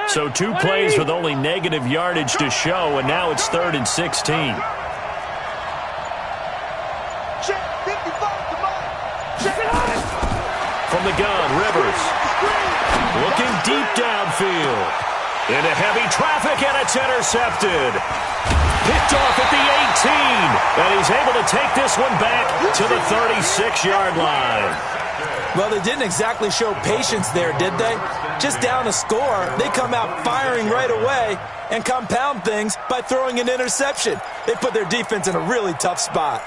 So 2 plays with only negative yardage to show, and now it's 3rd and 16. From the gun, Rivers. Looking deep downfield. Into heavy traffic, and it's intercepted. Picked off at the 18. And he's able to take this one back to the 36-yard line. Well, they didn't exactly show patience there, did they? Just down a score, they come out firing right away and compound things by throwing an interception. They put their defense in a really tough spot.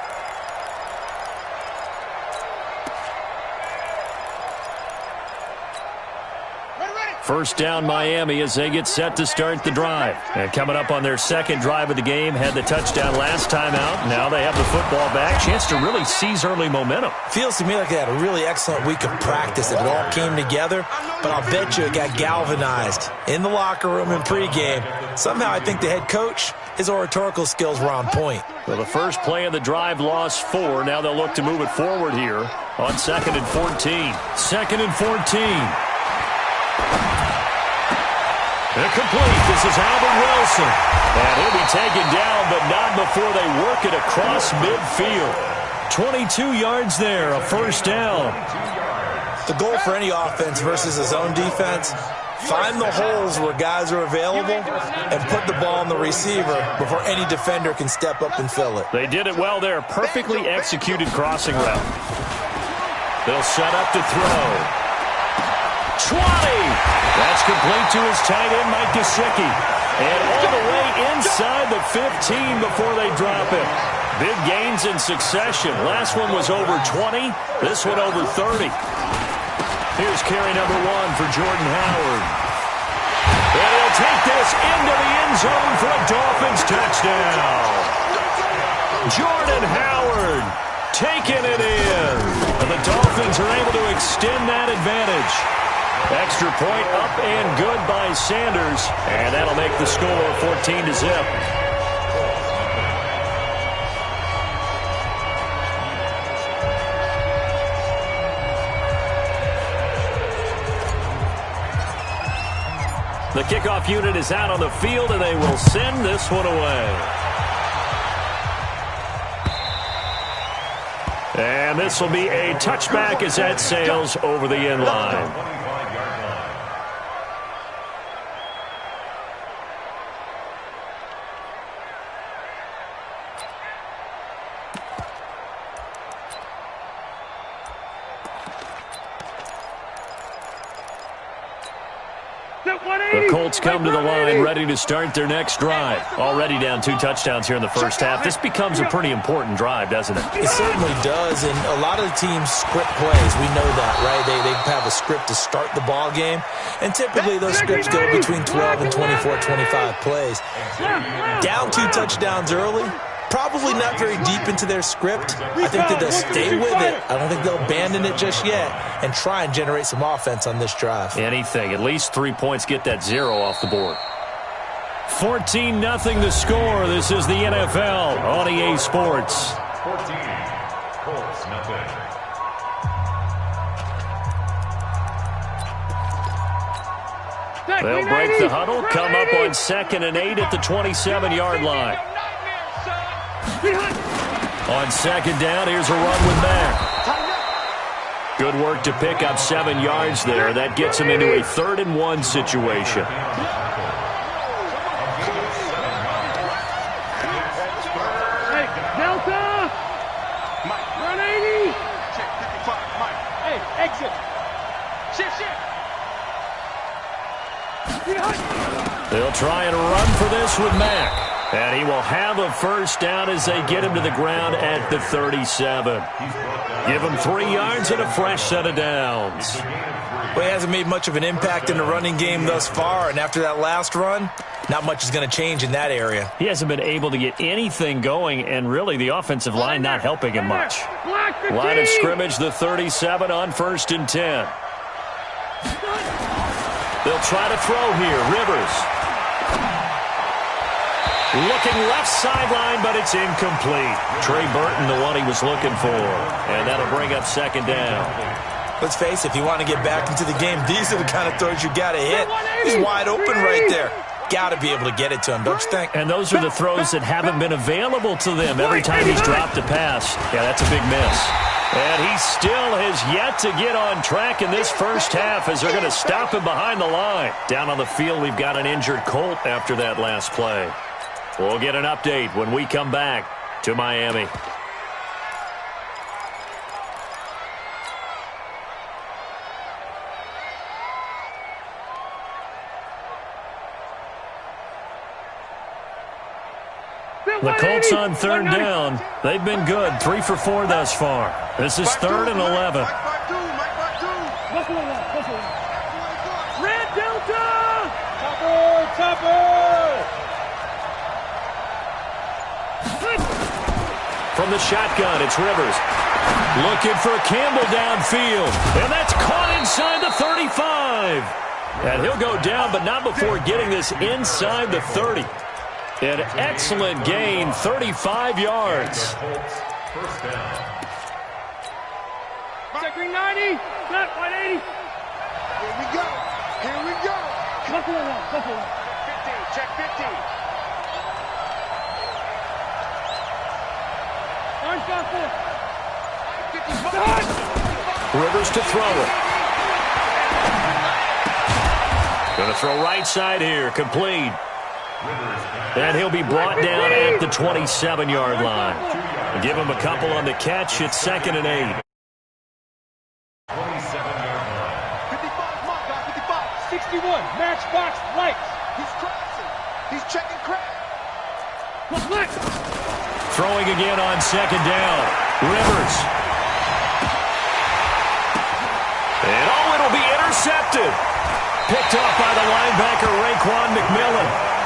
First down, Miami, as they get set to start the drive. And coming up on their second drive of the game, had the touchdown last time out. Now they have the football back. Chance to really seize early momentum. Feels to me like they had a really excellent week of practice. It all came together, but I'll bet you it got galvanized in the locker room in pregame. Somehow I think the head coach, his oratorical skills were on point. Well, the first play of the drive lost 4. Now they'll look to move it forward here on 2nd and 14. 2nd and 14. Incomplete. This is Albert Wilson. And he'll be taken down, but not before they work it across midfield. 22 yards there, a first down. The goal for any offense versus a zone defense, find the holes where guys are available and put the ball on the receiver before any defender can step up and fill it. They did it well there. Perfectly executed crossing route. They'll set up to throw. 20. That's complete to his tight end, Mike Gesicki. And all the way inside the 15 before they drop it. Big gains in succession. Last one was over 20. This one over 30. Here's carry number 1 for Jordan Howard. And he'll take this into the end zone for a Dolphins touchdown. Jordan Howard taking it in. And the Dolphins are able to extend that advantage. Extra point up and good by Sanders. And that'll make the score 14-0. The kickoff unit is out on the field, and they will send this one away. And this will be a touchback as that sails over the end line. The Colts come to the line ready to start their next drive. Already down 2 touchdowns here in the first half. This becomes a pretty important drive, doesn't it? It certainly does, and a lot of the teams script plays. We know that, right? They have a script to start the ball game, and typically those scripts go between 12 and 24, 25 plays. Down 2 touchdowns early, probably not very deep into their script. I think that they'll stay with it. I don't think they'll abandon it just yet and try and generate some offense on this drive. Anything. At least 3 points. Get that 0 off the board. 14-0 the score. This is the NFL on EA Sports. 14, Colts, nothing. They'll break the huddle, come up on 2nd and 8 at the 27-yard line. On 2nd down, here's a run with Mack. Good work to pick up 7 yards there. That gets him into a 3rd and 1 situation. Hey, Delta! Run 80! Check 55, Mike. Hey, exit. Shift. They'll try and run for this with Mack. And he will have a first down as they get him to the ground at the 37. Give him 3 yards and a fresh set of downs. Well, he hasn't made much of an impact in the running game thus far, and after that last run, not much is going to change in that area. He hasn't been able to get anything going, and really the offensive line not helping him much. Line of scrimmage, the 37 on 1st and 10. They'll try to throw here. Rivers. Looking left sideline, but it's incomplete. Trey Burton, the one he was looking for. And that'll bring up 2nd down. Let's face it, if you want to get back into the game, these are the kind of throws you got to hit He's wide open right there. Got to be able to get it to him, don't you think? And those are the throws that haven't been available to them every time he's dropped a pass. Yeah, that's a big miss. And he still has yet to get on track in this first half as they're going to stop him behind the line. Down on the field, we've got an injured Colt after that last play. We'll get an update when we come back to Miami. The Colts on third down. They've been good. 3 for 4 thus far. This is 3rd and 11. Red Delta! Topper! From the shotgun, it's Rivers. Looking for Campbell downfield. And that's caught inside the 35. And he'll go down, but not before getting this inside the 30. An excellent gain, 35 yards. First down. Checking 90, not 180. Here we go. Buffalo one. 15, check 15. Orange got 4. Rivers to throw it. Going to throw right side here, complete. And he'll be brought down at the 27-yard line. Give him a couple on the catch. It's 2nd and 8. 27-yard line. 55, mark, 55. 61, matchbox lights. He's crossing. He's checking crack. Throwing again on 2nd down. Rivers. And it'll be intercepted. Picked off by the linebacker, Raekwon McMillan.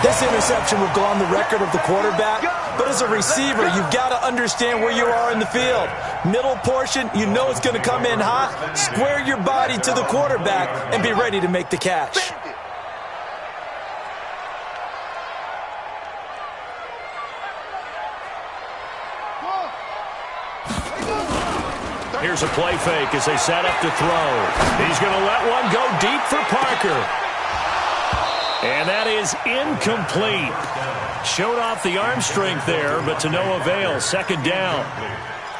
This interception will go on the record of the quarterback, but as a receiver, you've got to understand where you are in the field. Middle portion, you know it's going to come in hot. Square your body to the quarterback and be ready to make the catch. Here's a play fake as they set up to throw. He's going to let one go deep for Parker. And that is incomplete. Showed off the arm strength there, but to no avail. 2nd down.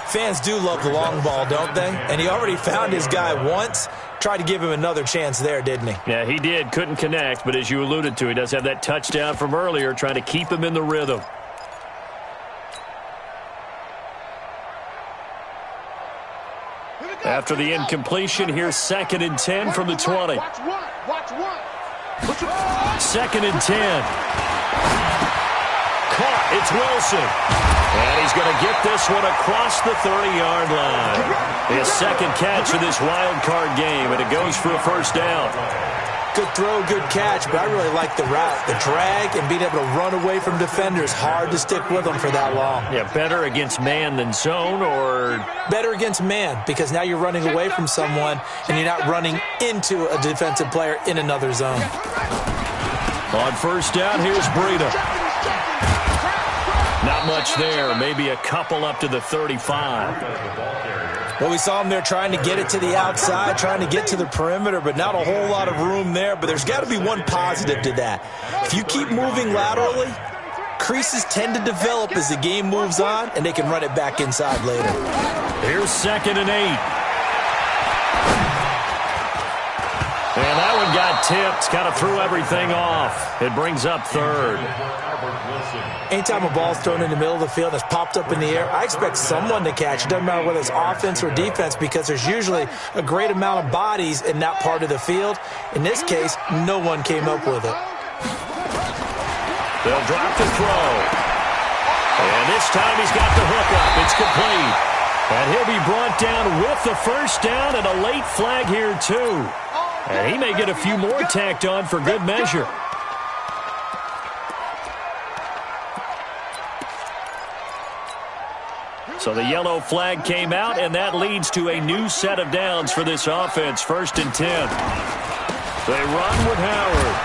Fans do love the long ball, don't they? And he already found his guy once. Tried to give him another chance there, didn't he? Yeah, he did. Couldn't connect, but as you alluded to, he does have that touchdown from earlier, trying to keep him in the rhythm. After the incompletion, here's 2nd and 10 from the 20. Watch one. 2nd and 10. Caught. It's Wilson. And he's going to get this one across the 30-yard line. His 2nd catch of this wild card game, and it goes for a 1st down. Good throw, good catch, but I really like the route. The drag and being able to run away from defenders. Hard to stick with them for that long. Yeah, better against man than zone, or? Better against man, because now you're running away from someone and you're not running into a defensive player in another zone. On 1st down, here's Breida. Not much there. Maybe a couple up to the 35. Well, we saw him there trying to get it to the outside, trying to get to the perimeter, but not a whole lot of room there. But there's got to be one positive to that. If you keep moving laterally, creases tend to develop as the game moves on, and they can run it back inside later. Here's 2nd and 8. And that one got tipped, kind of threw everything off. It brings up 3rd. Anytime a ball's thrown in the middle of the field that's popped up in the air, I expect someone to catch. It doesn't matter whether it's offense or defense, because there's usually a great amount of bodies in that part of the field. In this case, no one came up with it. They'll drop the throw. And this time he's got the hook up. It's complete. And he'll be brought down with the 1st down, and a late flag here too. And he may get a few more tacked on for good measure. So the yellow flag came out, and that leads to a new set of downs for this offense. 1st and 10. They run with Howard.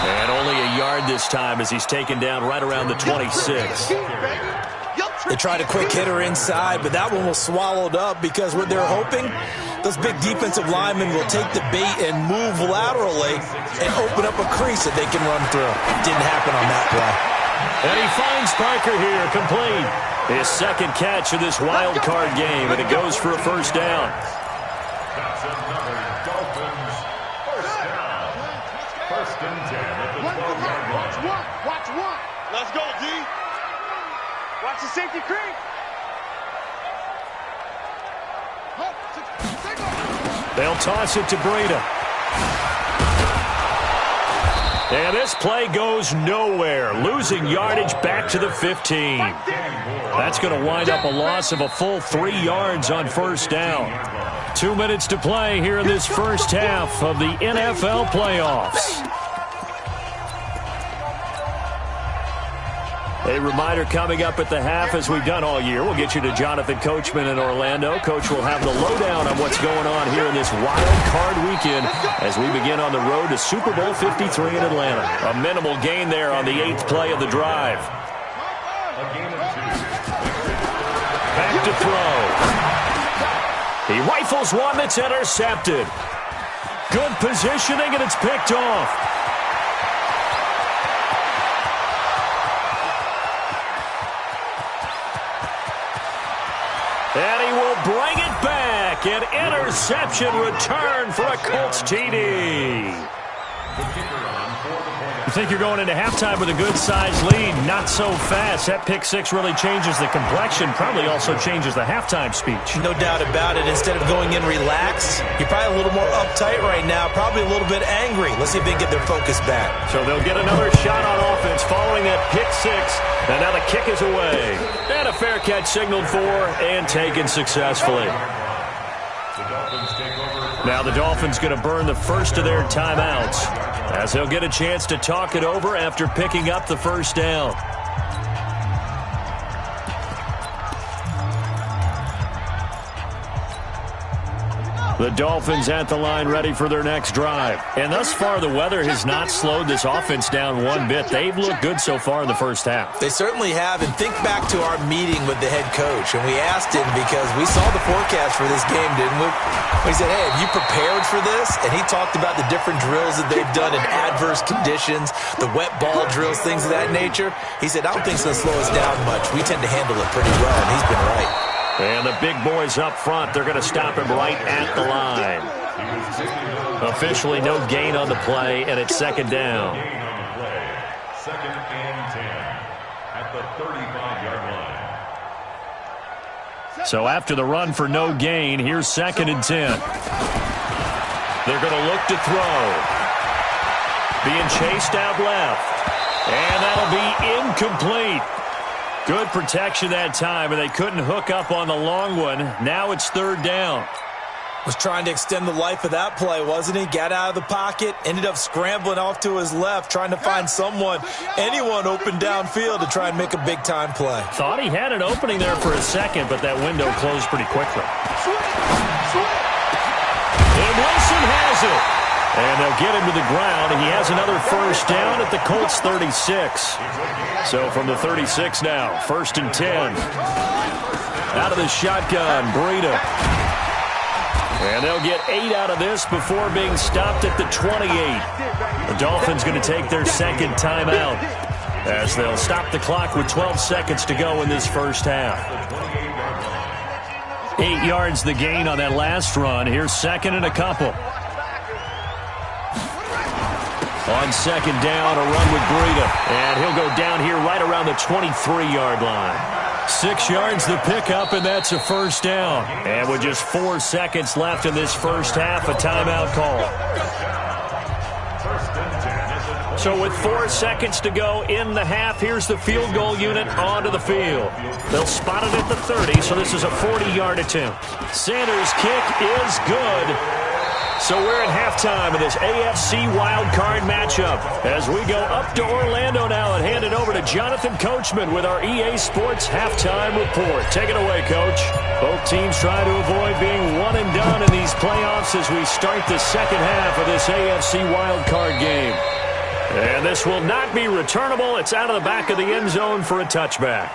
And only a yard this time as he's taken down right around the 26. They tried a quick hitter inside, but that one was swallowed up because what they're hoping, those big defensive linemen will take the bait and move laterally and open up a crease that they can run through. Didn't happen on that play. And he finds Parker here, complete. His second catch of this wild card game, and it goes for a first down. That's another Dolphins first down. First and 10 at the 12-yard line. Watch one. Let's go, D. Watch the safety creep. They'll toss it to Breida. And this play goes nowhere, losing yardage back to the 15. That's going to wind up a loss of a full 3 yards on first down. 2 minutes to play here in this first half of the NFL playoffs. A reminder coming up at the half, as we've done all year. We'll get you to Jonathan Coachman in Orlando. Coach will have the lowdown on what's going on here in this wild card weekend as we begin on the road to Super Bowl 53 in Atlanta. A minimal gain there on the 8th play of the drive. Back to throw. He rifles one that's intercepted. Good positioning, and it's picked off. And he will bring it back. An interception return for a Colts TD. You think you're going into halftime with a good-sized lead. Not so fast. That pick six really changes the complexion. Probably also changes the halftime speech. No doubt about it. Instead of going in relaxed, you're probably a little more uptight right now. Probably a little bit angry. Let's see if they can get their focus back. So they'll get another shot on offense following that pick six. And now the kick is away. And a fair catch signaled for and taken successfully. Now the Dolphins going to burn the first of their timeouts as they'll get a chance to talk it over after picking up the first down. The Dolphins at the line ready for their next drive. And thus far, the weather has not slowed this offense down one bit. They've looked good so far in the first half. They certainly have. And think back to our meeting with the head coach. And we asked him because we saw the forecast for this game, didn't we? We said, hey, have you prepared for this? And he talked about the different drills that they've done in adverse conditions, the wet ball drills, things of that nature. He said, I don't think it's going to slow us down much. We tend to handle it pretty well, and he's been right. And the big boys up front, they're going to stop him right at the line. Officially no gain on the play, and it's second down. Second and 10 at the 35-yard line. So after the run for no gain, here's second and 10. They're going to look to throw. Being chased out left. And that'll be incomplete. Good protection that time, and they couldn't hook up on the long one. Now it's third down. Was trying to extend the life of that play, wasn't he? Got out of the pocket, ended up scrambling off to his left, trying to find anyone open downfield to try and make a big-time play. Thought he had an opening there for a second, but that window closed pretty quickly. And Wilson has it. And they'll get him to the ground. He has another first down at the Colts 36. So from the 36 now, first and 10. Out of the shotgun, Breida. And they'll get 8 out of this before being stopped at the 28. The Dolphins going to take their second timeout as they'll stop the clock with 12 seconds to go in this first half. 8 yards the gain on that last run. Here's second and a couple. On second down, a run with Breida. And he'll go down here right around the 23-yard line. 6 yards the pickup, and that's a first down. And with just 4 seconds left in this first half, a timeout call. So with 4 seconds to go in the half, here's the field goal unit onto the field. They'll spot it at the 30, so this is a 40-yard attempt. Sanders' kick is good. So we're at halftime of this AFC wildcard matchup as we go up to Orlando now and hand it over to Jonathan Coachman with our EA Sports halftime report. Take it away, Coach. Both teams try to avoid being one and done in these playoffs as we start the second half of this AFC wildcard game. And this will not be returnable. It's out of the back of the end zone for a touchback.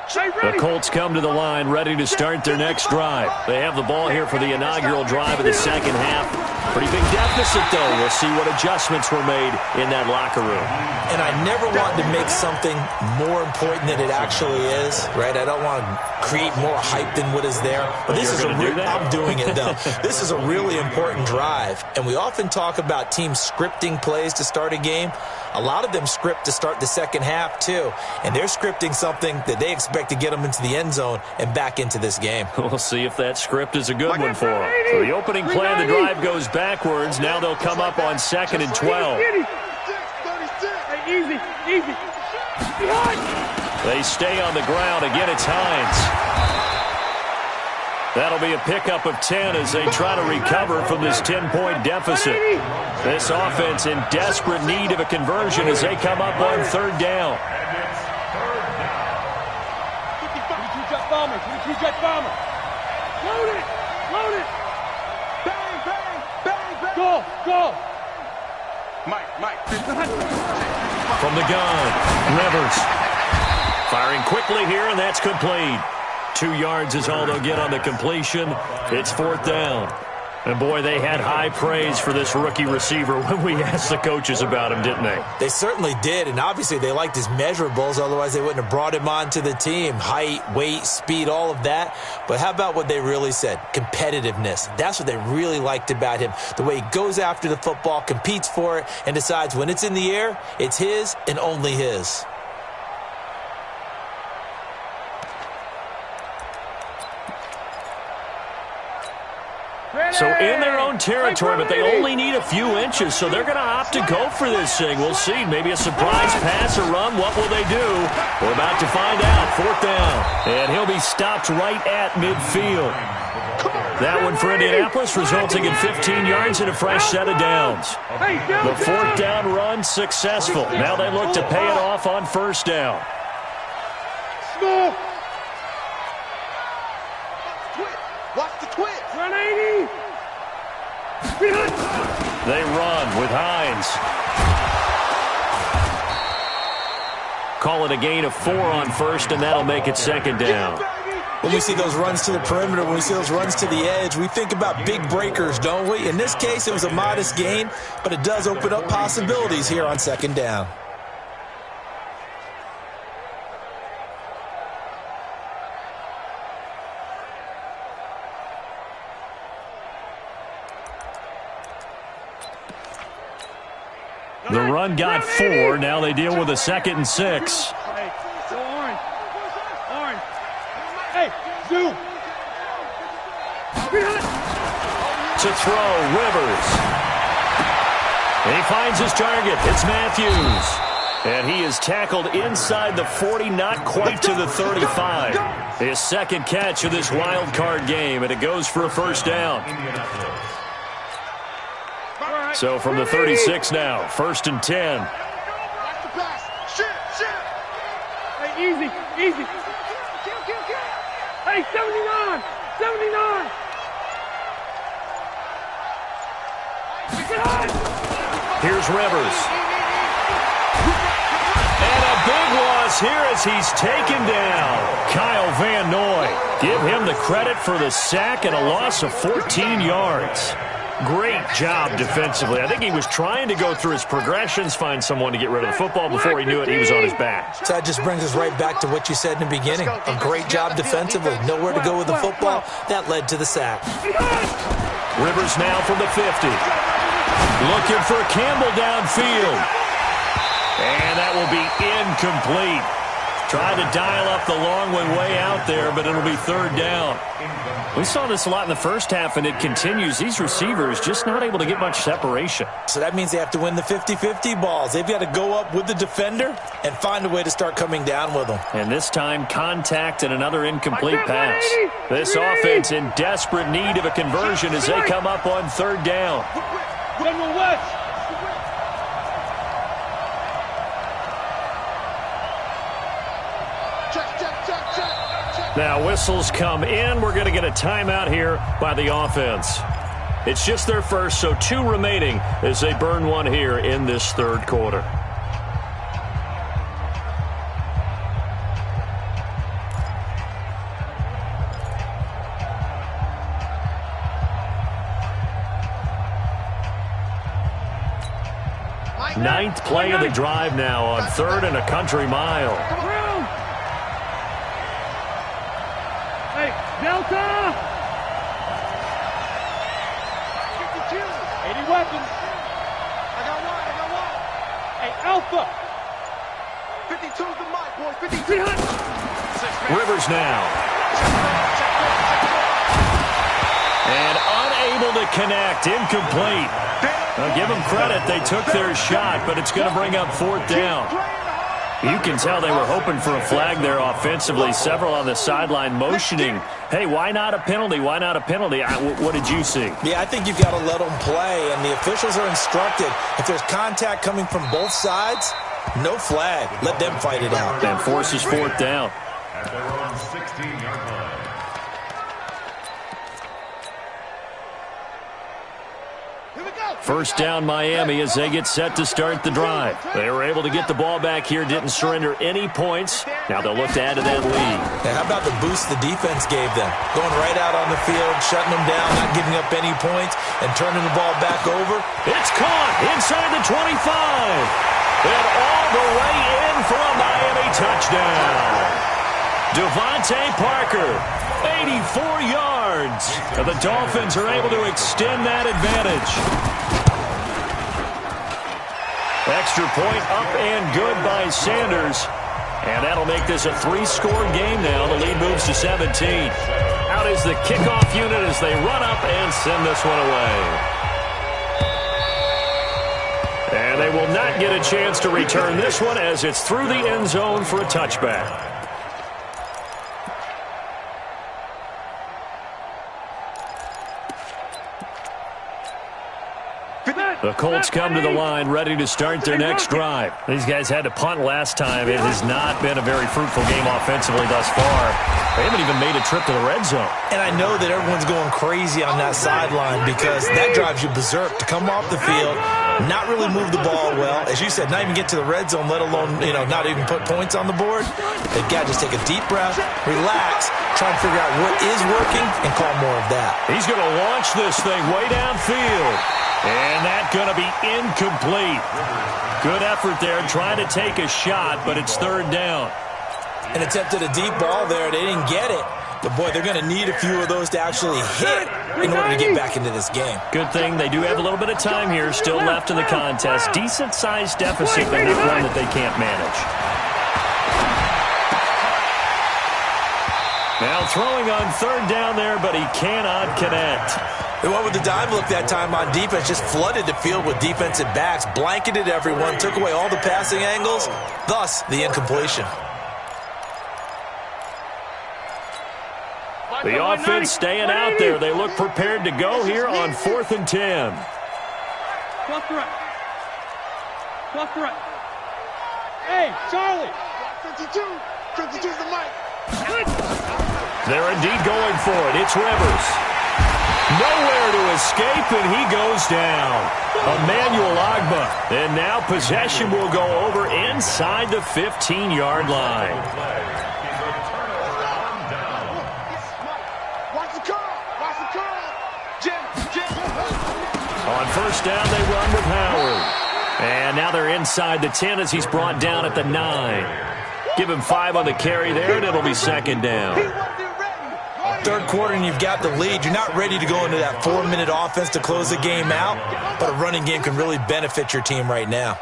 The Colts come to the line ready to start their next drive. They have the ball here for the inaugural drive of the second half. Pretty big deficit, though. We'll see what adjustments were made in that locker room. And I never want to make something more important than it actually is, right? I don't want to create more hype than what is there. But this is I'm doing it, though. This is a really important drive. And we often talk about teams scripting plays to start a game. A lot of them script to start the second half, too. And they're scripting something that they expect to get them into the end zone and back into this game. We'll see if that script is a good one for them. So the opening play of the drive goes backwards. Now they'll come up on 2nd and 12. Easy. They stay on the ground. Again, it's Hines. That'll be a pickup of 10 as they try to recover from this 10-point deficit. This offense in desperate need of a conversion as they come up on 3rd down. 22-jet bomber. Load it. Bang. Go. Mike. From the gun, Rivers. Firing quickly here, and that's complete. 2 yards is all they'll get on the completion. It's 4th down. And, boy, they had high praise for this rookie receiver when we asked the coaches about him, didn't they? They certainly did, and obviously they liked his measurables. Otherwise, they wouldn't have brought him onto the team. Height, weight, speed, all of that. But how about what they really said? Competitiveness. That's what they really liked about him. The way he goes after the football, competes for it, and decides when it's in the air, it's his and only his. So in their own territory, but they only need a few inches, so they're going to opt to go for this thing. We'll see. Maybe a surprise pass or run. What will they do? We're about to find out. 4th down. And he'll be stopped right at midfield. That one for Indianapolis, resulting in 15 yards and a fresh set of downs. The 4th down run successful. Now they look to pay it off on 1st down. Small. Watch the twitch. Run 80. They run with Hines. Call it a gain of 4 on 1st, and that'll make it 2nd down. When we see those runs to the perimeter, when we see those runs to the edge, we think about big breakers, don't we? In this case, it was a modest gain, but it does open up possibilities here on 2nd down. The run got 4. Now they deal with a 2nd and 6. Hey, go orange. Hey, zoom. To throw, Rivers. And he finds his target. It's Matthews. And he is tackled inside the 40, not quite to the 35. His 2nd catch of this wild card game, and it goes for a 1st down. So from the 36 now, 1st and 10. Hey, easy. Hey, 79. Here's Rivers. And a big loss here as he's taken down. Kyle Van Noy. Give him the credit for the sack and a loss of 14 yards. Great job defensively. I think he was trying to go through his progressions, find someone to get rid of the football. Before he knew it, he was on his back. So that just brings us right back to what you said in the beginning. A great job defensively. Nowhere to go with the football. That led to the sack. Rivers now from the 50. Looking for Campbell downfield. And that will be incomplete. Tried to dial up the long one way out there, but it'll be 3rd down. We saw this a lot in the first half, and it continues. These receivers just not able to get much separation. So that means they have to win the 50-50 balls. They've got to go up with the defender and find a way to start coming down with them. And this time, contact and another incomplete pass. This offense in desperate need of a conversion as they come up on 3rd down. Now whistles come in. We're going to get a timeout here by the offense. It's just their first, so 2 remaining as they burn one here in this 3rd quarter. ninth play of the drive now on 3rd and a country mile. Hey, Delta! 80 weapons. I got one. Hey, Alpha! 52's the mic, boys. 5300. Rivers now. And unable to connect. Incomplete. Now, give them credit. They took their shot, but it's going to bring up 4th down. You can tell they were hoping for a flag there offensively. Several on the sideline motioning, hey, why not a penalty? Why not a penalty? What did you see? Yeah, I think you've got to let them play, and the officials are instructed. If there's contact coming from both sides, no flag. Let them fight it out. And forces 4th down. At their own 16-yard line. First down Miami as they get set to start the drive. They were able to get the ball back here, didn't surrender any points. Now they'll look to add to that lead. Yeah, how about the boost the defense gave them? Going right out on the field, shutting them down, not giving up any points, and turning the ball back over. It's caught inside the 25. And all the way in for a Miami touchdown. Devontae Parker, 84 yards. And the Dolphins are able to extend that advantage. Extra point up and good by Sanders. And that'll make this a 3-score game now. The lead moves to 17. Out is the kickoff unit as they run up and send this one away. And they will not get a chance to return this one as it's through the end zone for a touchback. The Colts come to the line ready to start their next drive. These guys had to punt last time. It has not been a very fruitful game offensively thus far. They haven't even made a trip to the red zone. And I know that everyone's going crazy on that sideline because that drives you berserk to come off the field, not really move the ball well. As you said, not even get to the red zone, let alone, not even put points on the board. They've got to just take a deep breath, relax, try and figure out what is working, and call more of that. He's going to launch this thing way downfield. And that's going to be incomplete. Good effort there trying to take a shot, but it's 3rd down. And attempted a deep ball there. They didn't get it. But, boy, they're going to need a few of those to actually hit in order to get back into this game. Good thing they do have a little bit of time here still left in the contest. Decent-sized deficit, but not one that they can't manage. Now throwing on 3rd down there, but he cannot connect. They went with the dime look that time on defense, just flooded the field with defensive backs, blanketed everyone, took away all the passing angles, thus the incompletion. The offense staying out there. They look prepared to go here on 4th and 10. Cross the right. Cross the right. Hey, Charlie. 52. 52's the mic. They're indeed going for it. It's Rivers. Nowhere to escape, and he goes down. Emmanuel Agba. And now possession will go over inside the 15-yard line. Watch the curl. Watch the curl. Jim. On 1st down, they run with Howard. And now they're inside the 10 as he's brought down at the 9. Give him 5 on the carry there, and it'll be 2nd down. 3rd quarter and you've got the lead. You're not ready to go into that 4-minute offense to close the game out, but a running game can really benefit your team right now.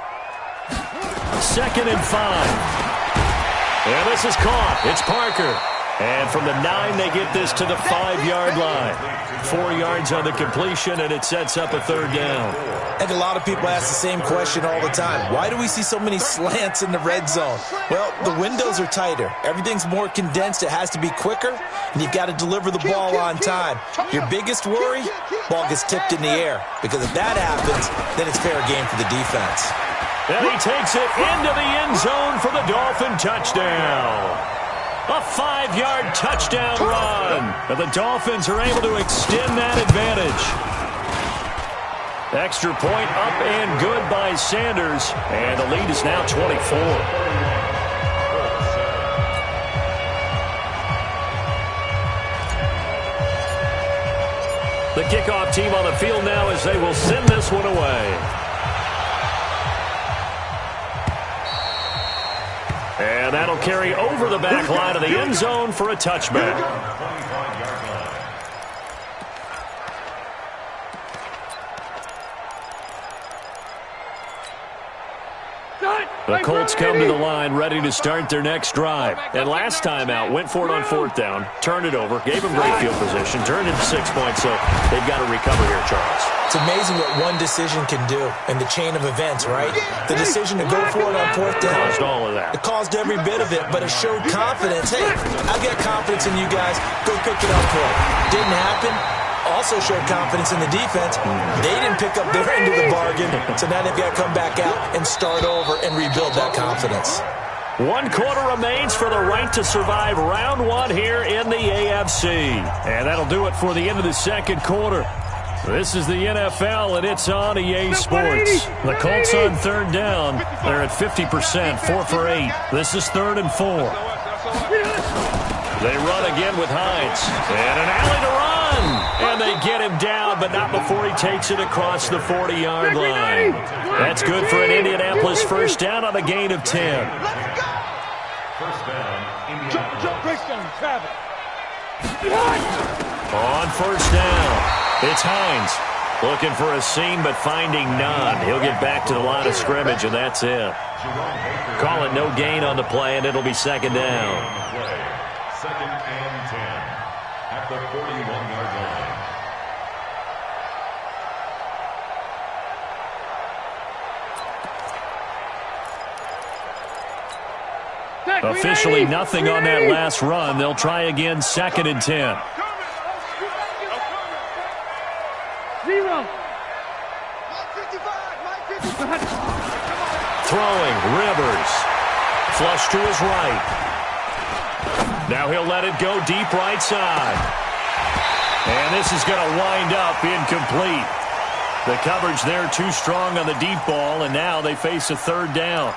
2nd and 5. And this is caught. It's Parker. And from the 9, they get this to the 5-yard line. 4 yards on the completion, and it sets up a 3rd down. I think a lot of people ask the same question all the time. Why do we see so many slants in the red zone? Well, the windows are tighter. Everything's more condensed. It has to be quicker, and you've got to deliver the ball on time. Your biggest worry, ball gets tipped in the air, because if that happens, then it's fair game for the defense. And he takes it into the end zone for the Dolphin touchdown. A 5-yard touchdown run. And the Dolphins are able to extend that advantage. Extra point up and good by Sanders. And the lead is now 24. The kickoff team on the field now as they will send this one away. carry over the back line of the end zone for a touchback. The Colts come to the line ready to start their next drive. And last time out, went for it on 4th down, turned it over, gave them great field position, turned it to 6 points, so they've got to recover here, Charles. It's amazing what one decision can do in the chain of events, right? The decision to go for it on 4th down. Caused all of that. It caused every bit of it, but it showed confidence. Hey, I've got confidence in you guys. Go pick it up for it. Didn't happen. Also showed confidence in the defense. They didn't pick up their end of the bargain, so now they've got to come back out and start over and rebuild that confidence. 1 quarter remains for the right to survive round 1 here in the AFC. And that'll do it for the end of the second quarter. This is the NFL, and it's on EA Sports. The Colts on 3rd down. They're at 50%, 4 for 8. This is 3rd and 4. They run again with Hines. And an alley to run. And they get him down, but not before he takes it across the 40-yard line. That's good for an Indianapolis first down on a gain of 10. First down, Indianapolis. On first down, it's Hines. Looking for a seam, but finding none. He'll get back to the line of scrimmage, and that's it. Call it no gain on the play, and it'll be 2nd down. 2nd and 10 at the 41-yard line. Officially nothing on that last run. They'll try again, 2nd and 10. 0. Throwing, Rivers. Flush to his right. Now he'll let it go deep right side. And this is going to wind up incomplete. The coverage there too strong on the deep ball, and now they face a 3rd down.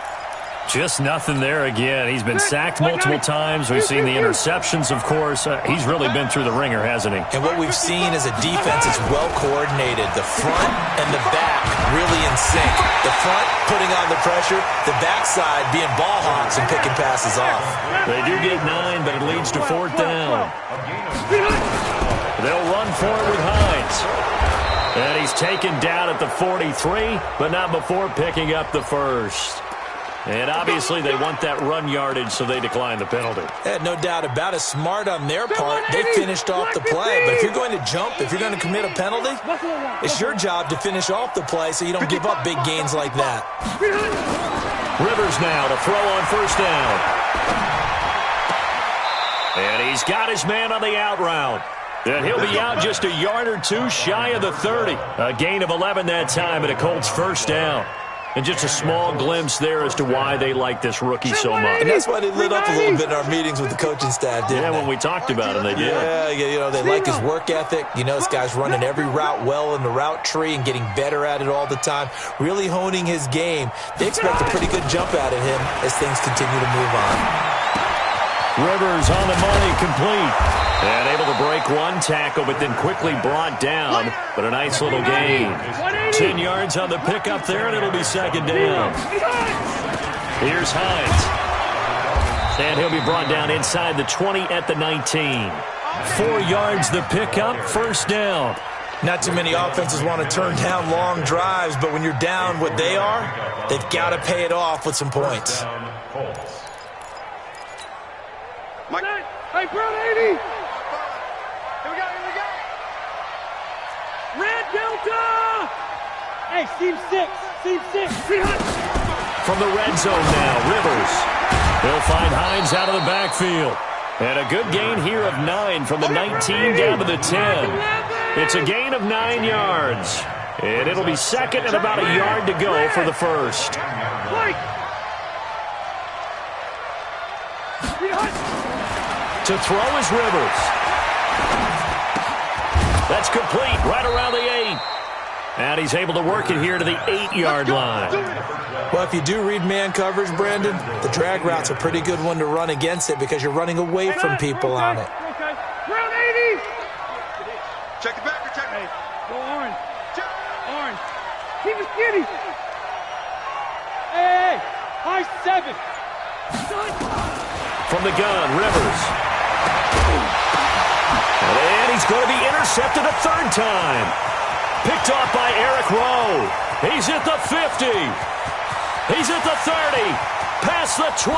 Just nothing there again. He's been sacked multiple times. We've seen the interceptions, of course. He's really been through the ringer, hasn't he? And what we've seen is a defense that's well coordinated. The front and the back really in sync. The front putting on the pressure, the backside being ball hawks and picking passes off. They do get 9, but it leads to 4th down. They'll run for it with Hines. And he's taken down at the 43, but not before picking up the first. And obviously they want that run yardage, so they decline the penalty. No doubt about it. Smart on their part. They finished off the play. But if you're going to jump, if you're going to commit a penalty, it's your job to finish off the play so you don't give up big gains like that. Rivers now to throw on first down. And he's got his man on the out route. And he'll be out just a yard or two shy of the 30. A gain of 11 that time, and a Colts first down. And just a small glimpse there as to why they like this rookie so much. And that's why they lit up a little bit in our meetings with the coaching staff, didn't they? When we talked about him, they did. Yeah, they like his work ethic. You know, this guy's running every route well in the route tree and getting better at it all the time, really honing his game. They expect a pretty good jump out of him as things continue to move on. Rivers on the money, complete. And able to break one tackle, but then quickly brought down. But a nice little gain. 10 yards on the pickup there, and it'll be 2nd down. Here's Hines. And he'll be brought down inside the 20 at the 19. 4 yards the pickup, first down. Not too many offenses want to turn down long drives, but when you're down what they are, they've got to pay it off with some points. Hey, Brown 80. Here we go. Red Delta. Hey, Steve 6. From the red zone now, Rivers. He'll find Hines out of the backfield. And a good gain here of 9 from the 19 down to the 10. It's a gain of 9 yards. And it'll be 2nd and about a yard to go for the first. To throw is Rivers. That's complete right around the 8. And he's able to work it here to the 8-yard line. Well, if you do read man coverage, Brandon, the drag route's a pretty good one to run against it because you're running away from people on it. Brown 80. Check it back or check it. Go orange. Orange. Keep it skinny. Hey, high 7. from the gun, Rivers. And he's going to be intercepted a third time. Picked off by Eric Rowe. He's at the 50. He's at the 30. Past the 20.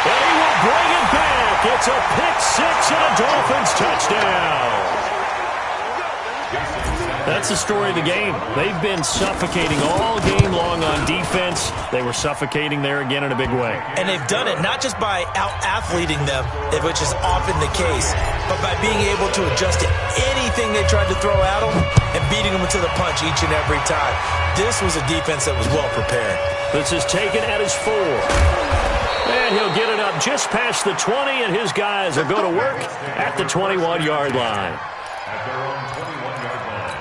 And he will bring it back. It's a pick six and a Dolphins touchdown. That's the story of the game. They've been suffocating all game long on defense. They were suffocating there again in a big way. And they've done it not just by out-athleting them, which is often the case, but by being able to adjust to anything they tried to throw at them and beating them to the punch each and every time. This was a defense that was well prepared. This is taken at his 4. And he'll get it up just past the 20, and his guys will go to work at the 21-yard line. At their own 21-yard line.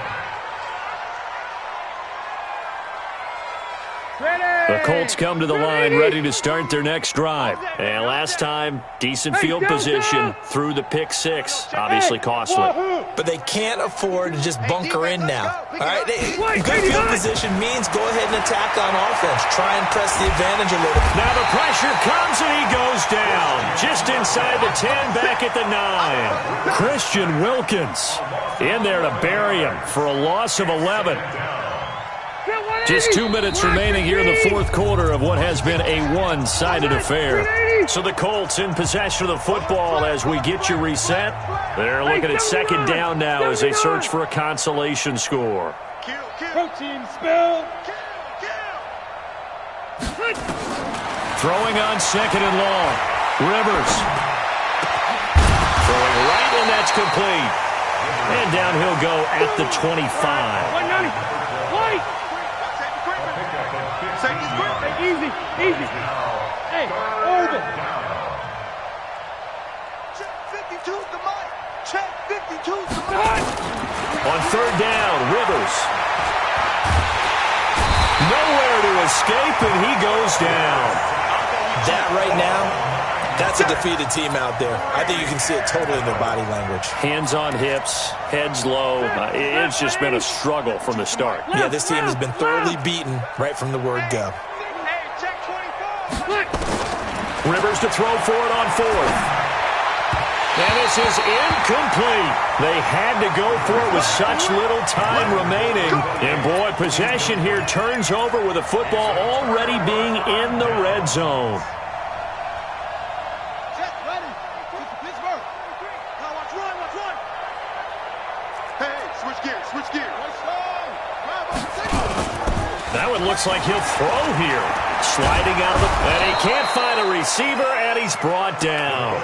The Colts come to the line ready to start their next drive. And last time, decent field position through the pick six. Obviously costly. But they can't afford to just bunker in now. All right, good field position means go ahead and attack on offense. Try and press the advantage a little. Now the pressure comes and he goes down. Just inside the 10, back at the 9. Christian Wilkins in there to bury him for a loss of 11. Just 2 minutes remaining here in the fourth quarter of what has been a one-sided affair. So the Colts in possession of the football as we get you reset. They're looking at second down now as they search for a consolation score. Protein spill. Throwing on second and long. Rivers. Throwing right, and that's complete. And down he'll go at the 25. 190. White. Easy, easy. Hey, over. Check 52's the mic. Check 52's the mic. On third down, Rivers. Nowhere to escape, and he goes down. That right now, that's a defeated team out there. I think you can see it totally in their body language. Hands on hips, heads low. It's just been a struggle from the start. Yeah, this team has been thoroughly beaten right from the word go. Rivers to throw for it on fourth. And this is incomplete. They had to go for it with such little time remaining. And boy, possession here turns over with the football already being in the red zone. That one looks like he'll throw here. Sliding out of the... And he can't find a receiver, and he's brought down.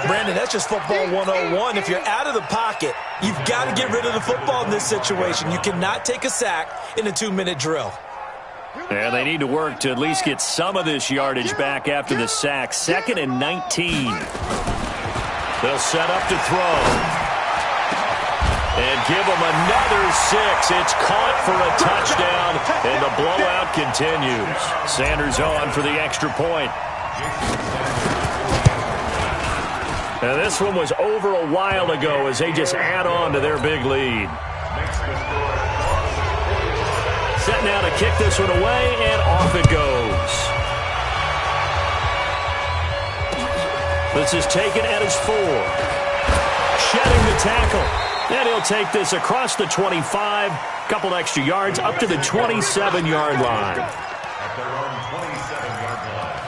Brandon, that's just football 101. If you're out of the pocket, you've got to get rid of the football in this situation. You cannot take a sack in a 2-minute drill. And they need to work to at least get some of this yardage back after the sack. 2nd and 19. They'll set up to throw. And give them another 6. It's caught for a touchdown, and the blowout continues. Sanders on for the extra point. Now this one was over a while ago as they just add on to their big lead. Set now to kick this one away, and off it goes. This is taken at his 4. Shedding the tackle. And he'll take this across the 25, couple extra yards, up to the 27-yard line. At their own 27-yard line.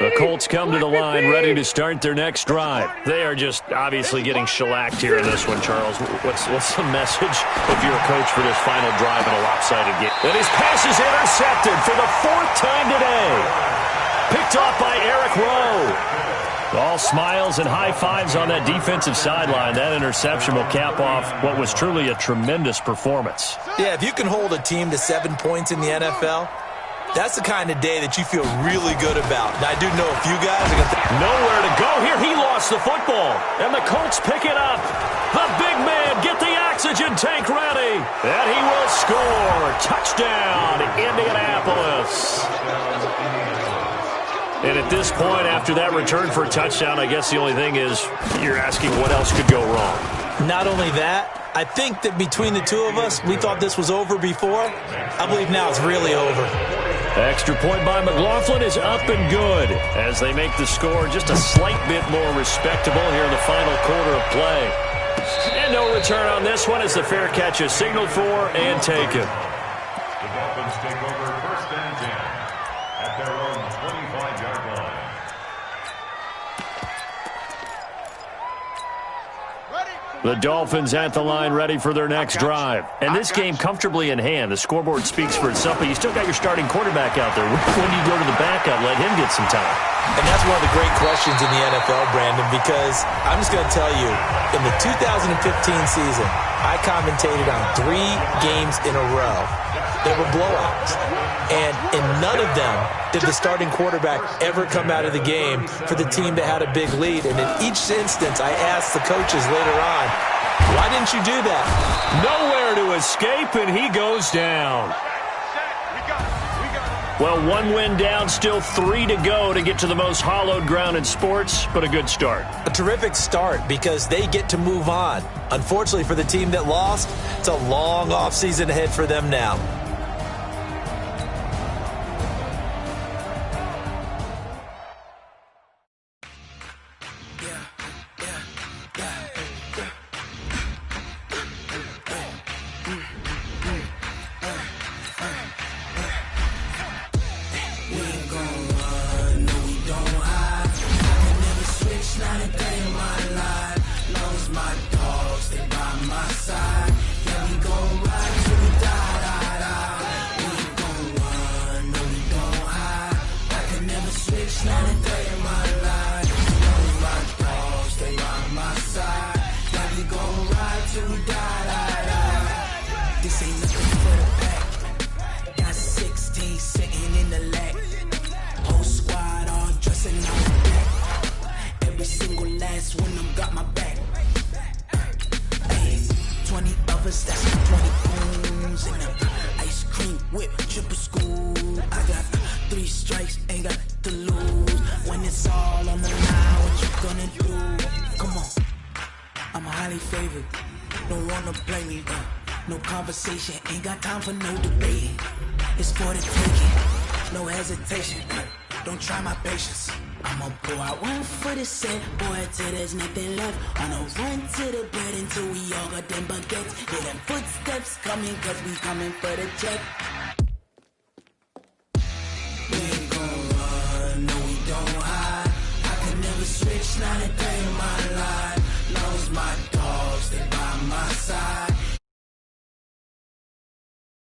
The Colts come to the line ready to start their next drive. They are just obviously getting shellacked here in this one, Charles. What's the message if you're a coach for this final drive in a lopsided game? And his pass is intercepted for the 4th time today. Picked off by Eric Rowe. All smiles and high fives on that defensive sideline. That interception will cap off what was truly a tremendous performance. Yeah, if you can hold a team to 7 points in the NFL, that's the kind of day that you feel really good about. And I do know a few guys are going to... Nowhere to go here. He lost the football. And the Colts pick it up. The big man, get the oxygen tank ready. And he will score. Touchdown, Indianapolis. And at this point, after that return for a touchdown, I guess the only thing is you're asking what else could go wrong. Not only that, I think that between the two of us, we thought this was over before. I believe now it's really over. Extra point by McLaughlin is up and good as they make the score just a slight bit more respectable here in the final quarter of play. And no return on this one as the fair catch is signaled for and taken. The Dolphins take over 1st and 10 at their own 25-yard line. The Dolphins at the line ready for their next drive. And this game comfortably in hand. The scoreboard speaks for itself, but you still got your starting quarterback out there. When do you go to the backup, let him get some time? And that's one of the great questions in the NFL, Brandon, because I'm just going to tell you, in the 2015 season, I commentated on 3 games in a row. They were blowouts. And in none of them did the starting quarterback ever come out of the game for the team that had a big lead. And in each instance, I asked the coaches later on, why didn't you do that? Nowhere to escape, and he goes down. Well, 1 win down, still 3 to go to get to the most hallowed ground in sports, but a good start. A terrific start because they get to move on. Unfortunately for the team that lost, it's a long offseason ahead for them now. Ain't got time for no debating. It's for the taking. No hesitation. Don't try my patience. I'ma pull out one for the set, boy, till there's nothing left. On a run to the bed until we all got them baguettes. Hear them footsteps coming, cause we coming for the check. We ain't gon' run, no we don't hide. I can never switch, not a day in my life. Long as my